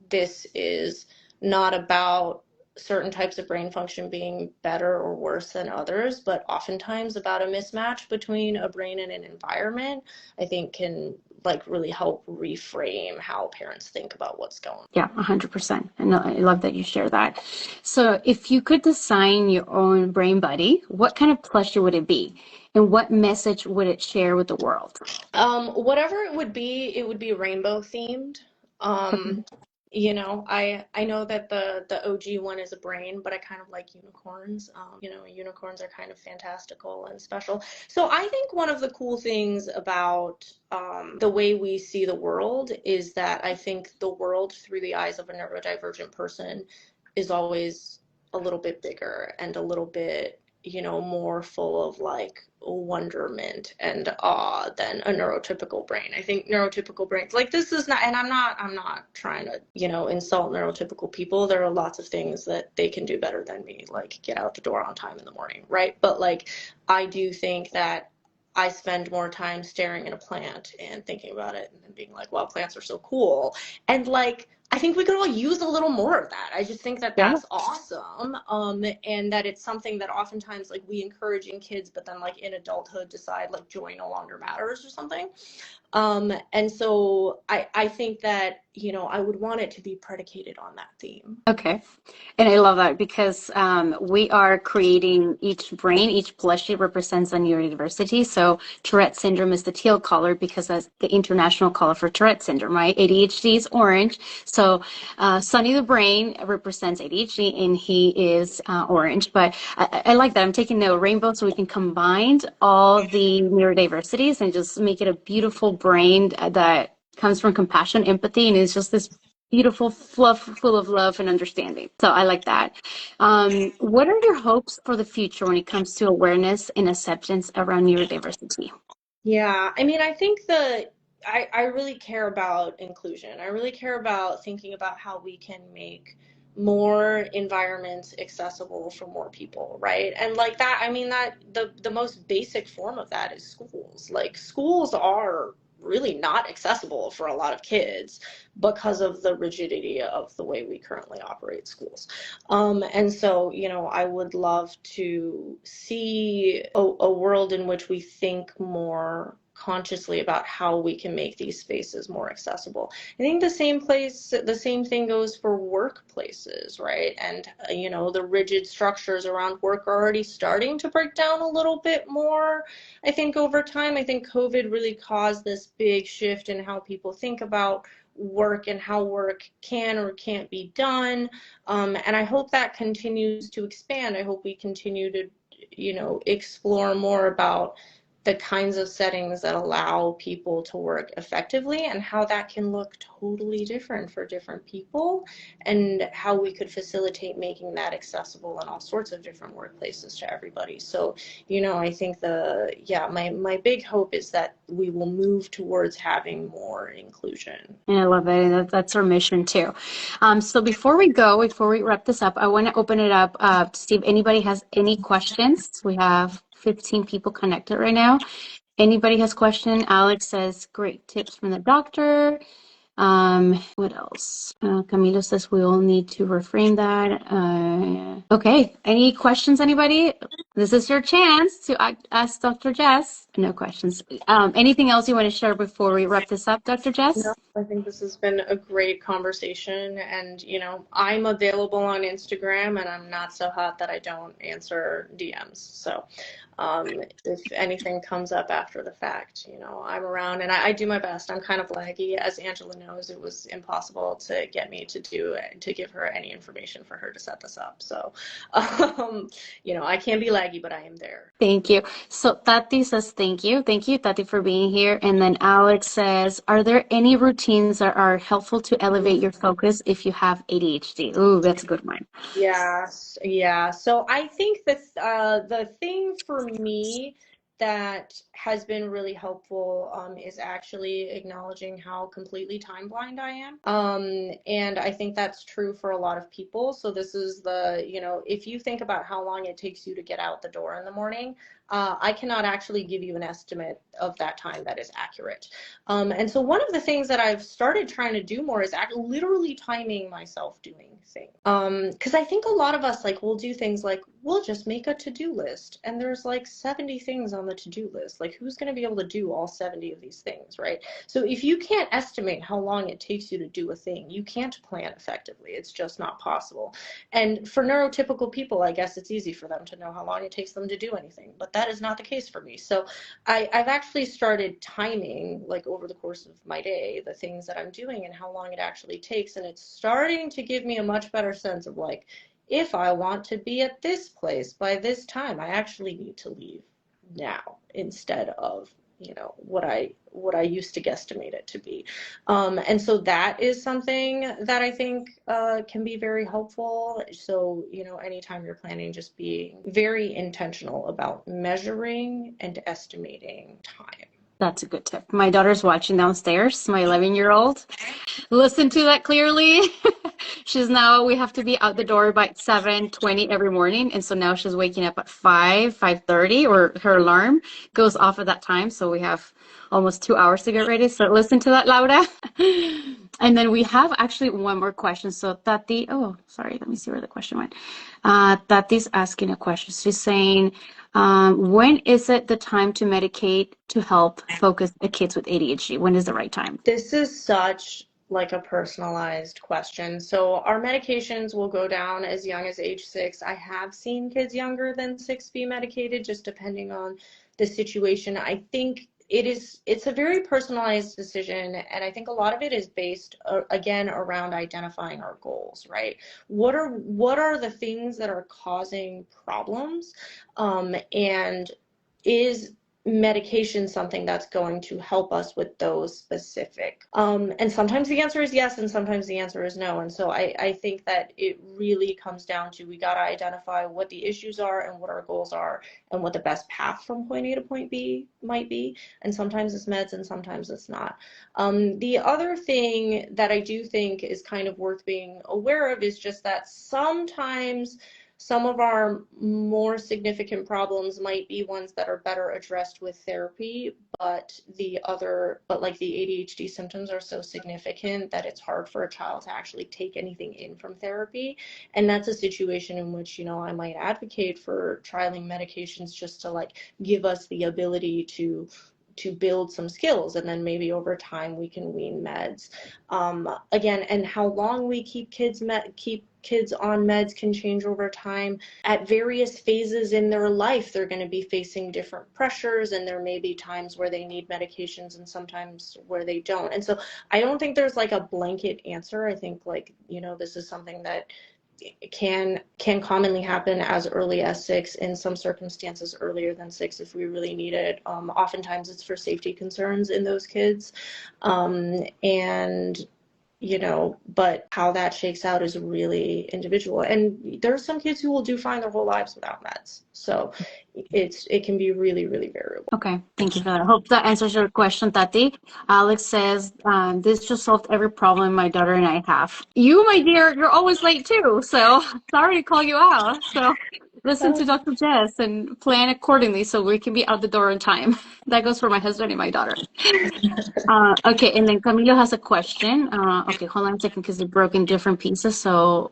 this is not about certain types of brain function being better or worse than others, but oftentimes about a mismatch between a brain and an environment, I think can like really help reframe how parents think about what's going on. Yeah, 100%. And I love that you share that. So if you could design your own brain buddy, what kind of plushie would it be? And what message would it share with the world? Whatever it would be rainbow themed. Um, I know that the OG one is a brain, but I kind of like unicorns. Unicorns are kind of fantastical and special. So I think one of the cool things about the way we see the world is that I think the world through the eyes of a neurodivergent person is always a little bit bigger and a little bit, more full of like wonderment and awe than a neurotypical brain. I think neurotypical brains, like this is not, and I'm not trying to, insult neurotypical people. There are lots of things that they can do better than me, like get out the door on time in the morning, right? But like, I do think that I spend more time staring at a plant and thinking about it and being like, wow, plants are so cool. And like, I think we could all use a little more of that. I just think that Yeah. that's awesome. And that it's something that oftentimes like we encourage in kids, but then like in adulthood decide like joy no longer matters or something. And so I think that, I would want it to be predicated on that theme. Okay. And I love that because we are creating each brain, each plushie represents a neurodiversity. So Tourette syndrome is the teal color because that's the international color for Tourette syndrome, right? ADHD is orange. So Sonny the brain represents ADHD and he is orange. But I like that. I'm taking the rainbow so we can combine all the neurodiversities and just make it a beautiful brain that comes from compassion, empathy, and it's just this beautiful fluff full of love and understanding. So I like that. What are your hopes for the future when it comes to awareness and acceptance around neurodiversity? Yeah, I mean, I think I really care about inclusion. I really care about thinking about how we can make more environments accessible for more people, right? And like that, I mean that the most basic form of that is schools. Like schools are really not accessible for a lot of kids because of the rigidity of the way we currently operate schools. And so, I would love to see a world in which we think more consciously about how we can make these spaces more accessible. I think the same thing goes for workplaces, right? And, the rigid structures around work are already starting to break down a little bit more. I think over time, I think COVID really caused this big shift in how people think about work and how work can or can't be done. And I hope that continues to expand. I hope we continue to, explore more about the kinds of settings that allow people to work effectively and how that can look totally different for different people and how we could facilitate making that accessible in all sorts of different workplaces to everybody. So, I think my big hope is that we will move towards having more inclusion. And I love it. That's our mission too. So before we wrap this up, I want to open it up to see if anybody has any questions. We have 15 people connected right now. Anybody has question? Alex says, great tips from the doctor. What else? Camilo says we all need to reframe that. Okay. Any questions, anybody? This is your chance to ask Dr. Jess. No questions. Anything else you want to share before we wrap this up, Dr. No, Jess? I think this has been a great conversation. And, I'm available on Instagram and I'm not so hot that I don't answer DMs. So if anything comes up after the fact, I'm around and I do my best. I'm kind of laggy. As Angela knows, it was impossible to get me to give her any information for her to set this up. So, I can be laggy, but I am there. Thank you. So Tati says thank you. Thank you, Tati, for being here. And then Alex says, are there any routines that are helpful to elevate your focus if you have ADHD? Ooh, that's a good one. Yes, yeah. So I think that the thing for me that has been really helpful is actually acknowledging how completely time blind I am. And I think that's true for a lot of people. So this is if you think about how long it takes you to get out the door in the morning, I cannot actually give you an estimate of that time that is accurate. And so one of the things that I've started trying to do more is literally timing myself doing things. Because I think a lot of us will do things like we'll just make a to-do list and there's 70 things on the to-do list. Who's going to be able to do all 70 of these things, right? So if you can't estimate how long it takes you to do a thing, you can't plan effectively. It's just not possible. And for neurotypical people, I guess it's easy for them to know how long it takes them to do anything, but that is not the case for me. So I've actually started timing over the course of my day the things that I'm doing and how long it actually takes, and it's starting to give me a much better sense of if I want to be at this place by this time, I actually need to leave now instead of what I used to guesstimate it to be. And so that is something that I think can be very helpful. So, anytime you're planning, just being very intentional about measuring and estimating time. That's a good tip. My daughter's watching downstairs, my 11-year-old. Listen to that clearly. We have to be out the door by 7:20 every morning. And so now she's waking up at 5:30, or her alarm goes off at that time. So we have almost 2 hours to get ready. So listen to that, Laura. And then we have actually one more question. So Tati, oh, sorry, let me see where the question went. Tati's asking a question. She's saying, when is it the time to medicate to help focus the kids with ADHD? When is the right time? This is such like a personalized question. So our medications will go down as young as age 6. I have seen kids younger than 6 be medicated, just depending on the situation. I think it's a very personalized decision, and I think a lot of it is based again around identifying our goals, right? What are the things that are causing problems, and is medication something that's going to help us with those specific, and sometimes the answer is yes and sometimes the answer is no. And so I think that it really comes down to, we got to identify what the issues are and what our goals are and what the best path from point A to point B might be, and sometimes it's meds and sometimes it's not. The other thing that I do think is kind of worth being aware of is just that sometimes some of our more significant problems might be ones that are better addressed with therapy, but like the ADHD symptoms are so significant that it's hard for a child to actually take anything in from therapy. And that's a situation in which, I might advocate for trialing medications just to like give us the ability to build some skills, and then maybe over time we can wean meds. Again, and how long we keep kids on meds can change over time. At various phases in their life, they're going to be facing different pressures, and there may be times where they need medications and sometimes where they don't. And so I don't think there's like a blanket answer. I think this is something that can commonly happen as early as 6, in some circumstances earlier than 6 if we really need it. Oftentimes it's for safety concerns in those kids, and but how that shakes out is really individual. And there's some kids who will do fine their whole lives without meds. So it can be really, really variable. Okay, thank you for that. I hope that answers your question, Tati. Alex says, this just solved every problem my daughter and I have. You, my dear, you're always late too, so sorry to call you out. So listen to Dr. Jess and plan accordingly so we can be out the door in time. That goes for my husband and my daughter. Okay, and then Camilo has a question. Okay, hold on a second because they're broken in different pieces. So,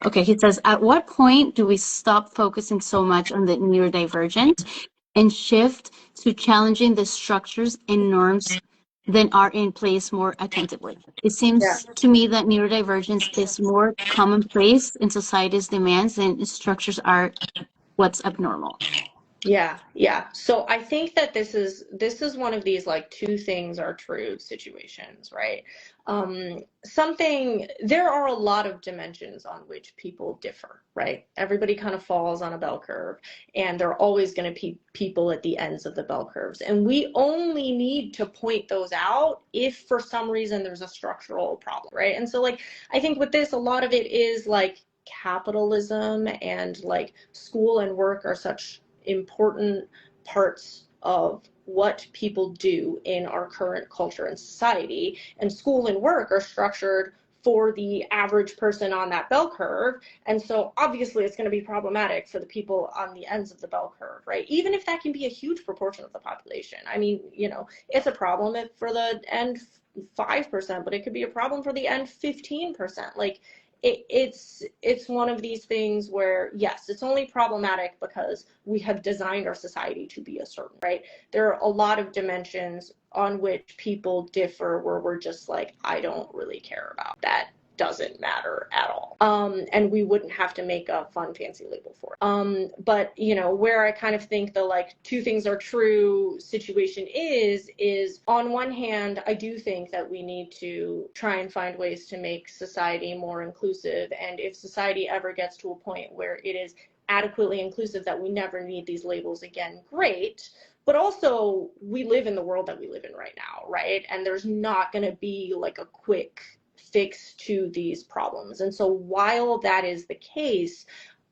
okay, he says, at what point do we stop focusing so much on the neurodivergent and shift to challenging the structures and norms that are in place more attentively? It seems to me that neurodivergence is more commonplace in society's demands and structures are what's abnormal. Yeah. So I think that this is one of these like two things are true situations, right? There are a lot of dimensions on which people differ, right? Everybody kind of falls on a bell curve, and there are always going to be people at the ends of the bell curves. And we only need to point those out if for some reason there's a structural problem, right? And so like, I think with this, a lot of it is like capitalism and like school and work are such important parts of what people do in our current culture and society, and school and work are structured for the average person on that bell curve. And so obviously it's going to be problematic for the people on the ends of the bell curve, right? Even if that can be a huge proportion of the population. I mean, it's a problem for the end 5%, but it could be a problem for the end 15%. Like, it's one of these things where, yes, it's only problematic because we have designed our society to be a certain, right? There are a lot of dimensions on which people differ where we're just like, I don't really care about that. Doesn't matter at all. And we wouldn't have to make a fun fancy label for it. But where I kind of think the like two things are true situation is on one hand, I do think that we need to try and find ways to make society more inclusive. And if society ever gets to a point where it is adequately inclusive that we never need these labels again, great. But also, we live in the world that we live in right now, right? And there's not going to be like a quick fix to these problems. And so while that is the case,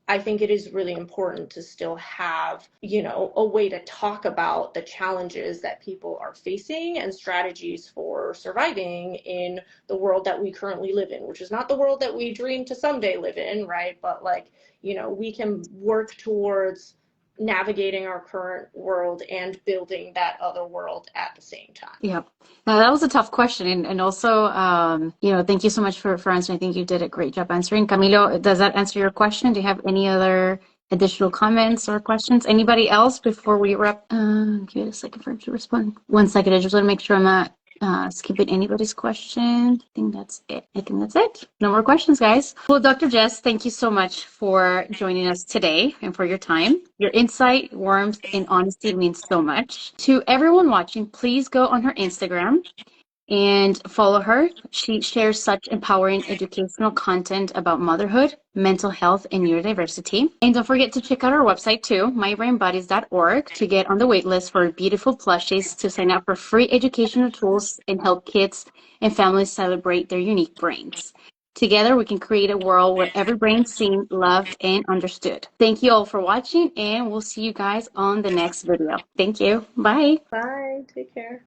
I think it is really important to still have, a way to talk about the challenges that people are facing and strategies for surviving in the world that we currently live in, which is not the world that we dream to someday live in, right? But like, we can work towards navigating our current world and building that other world at the same time. Yeah. Now that was a tough question. And also, thank you so much for answering. I think you did a great job answering. Camilo, does that answer your question? Do you have any other additional comments or questions? Anybody else before we wrap? Give it a second for him to respond. 1 second. I just want to make sure I'm not skipping anybody's question. I think that's it. No more questions, guys. Well, Dr. Jess, thank you so much for joining us today and for your time. Your insight, warmth, and honesty means so much. To everyone watching, please go on her Instagram and follow her. She shares such empowering educational content about motherhood, mental health, and neurodiversity. And don't forget to check out our website too, mybrainbodies.org, to get on the wait list for beautiful plushies, to sign up for free educational tools and help kids and families celebrate their unique brains. Together, we can create a world where every brain is seen, loved, and understood. Thank you all for watching, and we'll see you guys on the next video. Thank you. Bye. Bye. Take care.